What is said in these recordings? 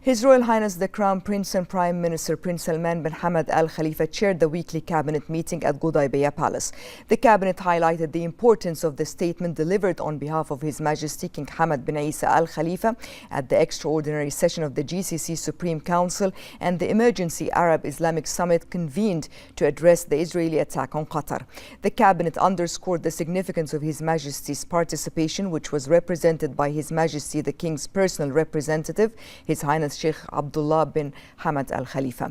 His Royal Highness the Crown Prince and Prime Minister Prince Salman bin Hamad Al Khalifa chaired the weekly cabinet meeting at Gudaibiya Palace. The cabinet highlighted the importance of the statement delivered on behalf of His Majesty King Hamad bin Isa Al Khalifa at the extraordinary session of the GCC Supreme Council and the Emergency Arab Islamic Summit convened to address the Israeli attack on Qatar. The cabinet underscored the significance of His Majesty's participation, which was represented by His Majesty the King's personal representative, His Highness Sheikh Abdullah bin Hamad Al Khalifa.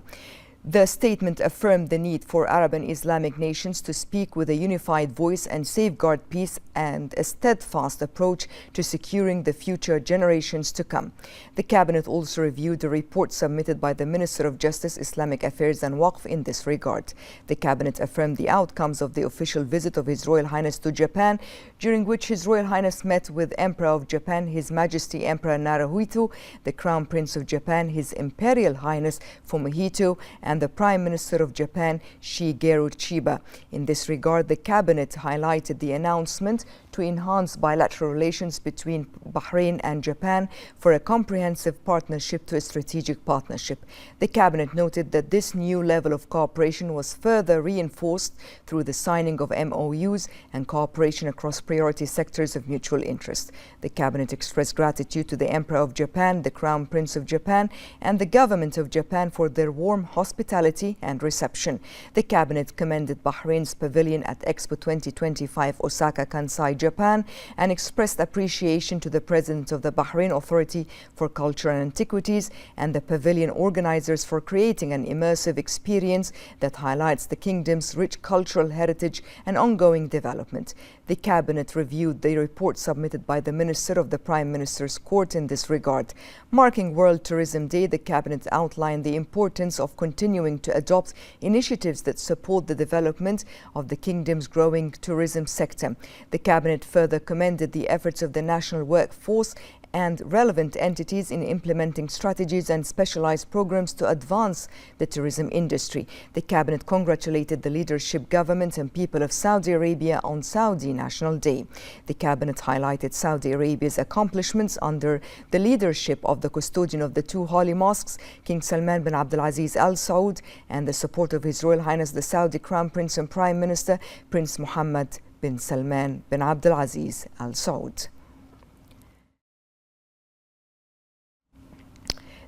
The statement affirmed the need for Arab and Islamic nations to speak with a unified voice and safeguard peace and a steadfast approach to securing the future generations to come. The cabinet also reviewed the report submitted by the Minister of Justice, Islamic Affairs and Waqf in this regard. The cabinet affirmed the outcomes of the official visit of His Royal Highness to Japan, during which His Royal Highness met with Emperor of Japan, His Majesty Emperor Naruhito, the Crown Prince of Japan, His Imperial Highness Fumihito, and the Prime Minister of Japan, Shigeru Chiba. In this regard, the cabinet highlighted the announcement to enhance bilateral relations between Bahrain and Japan for a comprehensive partnership to a strategic partnership. The cabinet noted that this new level of cooperation was further reinforced through the signing of MOUs and cooperation across priority sectors of mutual interest. The cabinet expressed gratitude to the Emperor of Japan, the Crown Prince of Japan, and the Government of Japan for their warm hospitality and reception. The cabinet commended Bahrain's pavilion at Expo 2025 Osaka, Kansai, Japan, and expressed appreciation to the President of the Bahrain Authority for Culture and Antiquities and the pavilion organizers for creating an immersive experience that highlights the kingdom's rich cultural heritage and ongoing development. The cabinet reviewed the report submitted by the Minister of the Prime Minister's Court in this regard. Marking World Tourism Day, the cabinet outlined the importance of continuing to adopt initiatives that support the development of the kingdom's growing tourism sector. The cabinet further commended the efforts of the national workforce and relevant entities in implementing strategies and specialized programs to advance the tourism industry. The cabinet congratulated the leadership, government and people of Saudi Arabia on Saudi National Day. The cabinet highlighted Saudi Arabia's accomplishments under the leadership of the custodian of the two holy mosques, King Salman bin Abdulaziz Al Saud, and the support of His Royal Highness the Saudi Crown Prince and Prime Minister, Prince Mohammed bin Salman bin Abdulaziz Al Saud.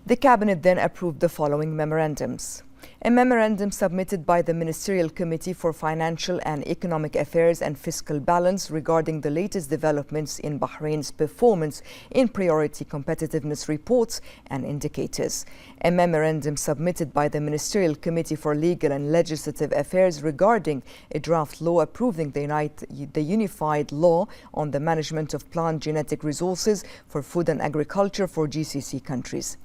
The cabinet then approved the following memorandums. A memorandum submitted by the Ministerial Committee for Financial and Economic Affairs and Fiscal Balance regarding the latest developments in Bahrain's performance in priority competitiveness reports and indicators. A memorandum submitted by the Ministerial Committee for Legal and Legislative Affairs regarding a draft law approving the Unified Law on the Management of Plant Genetic Resources for Food and Agriculture for GCC countries.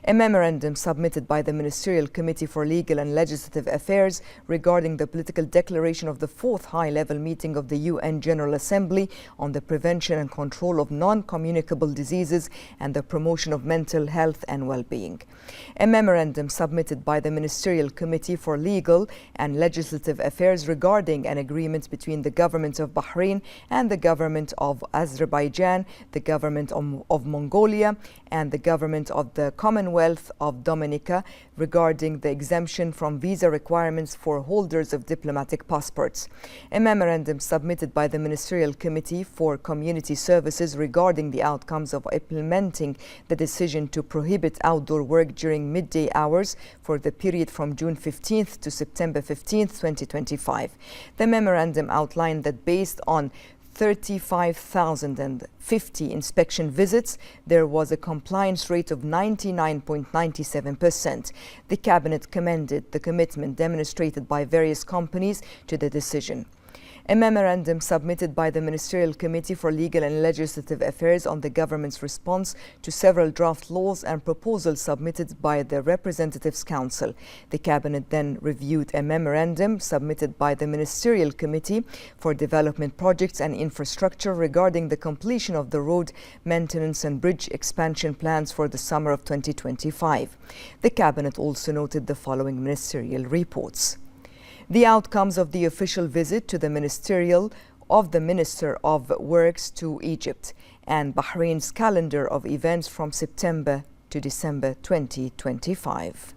A memorandum submitted by the Ministerial Committee for Legal and Legislative Affairs regarding the political declaration of the fourth high-level meeting of the UN General Assembly on the prevention and control of non-communicable diseases and the promotion of mental health and well-being. A memorandum submitted by the Ministerial Committee for Legal and Legislative Affairs regarding an agreement between the government of Bahrain and the government of Azerbaijan, the government of Mongolia, and the government of the Commonwealth of Dominica regarding the exemption from visa requirements for holders of diplomatic passports. A memorandum submitted by the Ministerial Committee for Community Services regarding the outcomes of implementing the decision to prohibit outdoor work during midday hours for the period from June 15th to September 15th, 2025. The memorandum outlined that based on 35,050 inspection visits, there was a compliance rate of 99.97%. The cabinet commended the commitment demonstrated by various companies to the decision. A memorandum submitted by the Ministerial Committee for Legal and Legislative Affairs on the government's response to several draft laws and proposals submitted by the Representatives Council. The cabinet then reviewed a memorandum submitted by the Ministerial Committee for Development Projects and Infrastructure regarding the completion of the road maintenance and bridge expansion plans for the summer of 2025. The cabinet also noted the following ministerial reports. The outcomes of the official visit to the Minister of Works to Egypt and Bahrain's calendar of events from September to December 2025.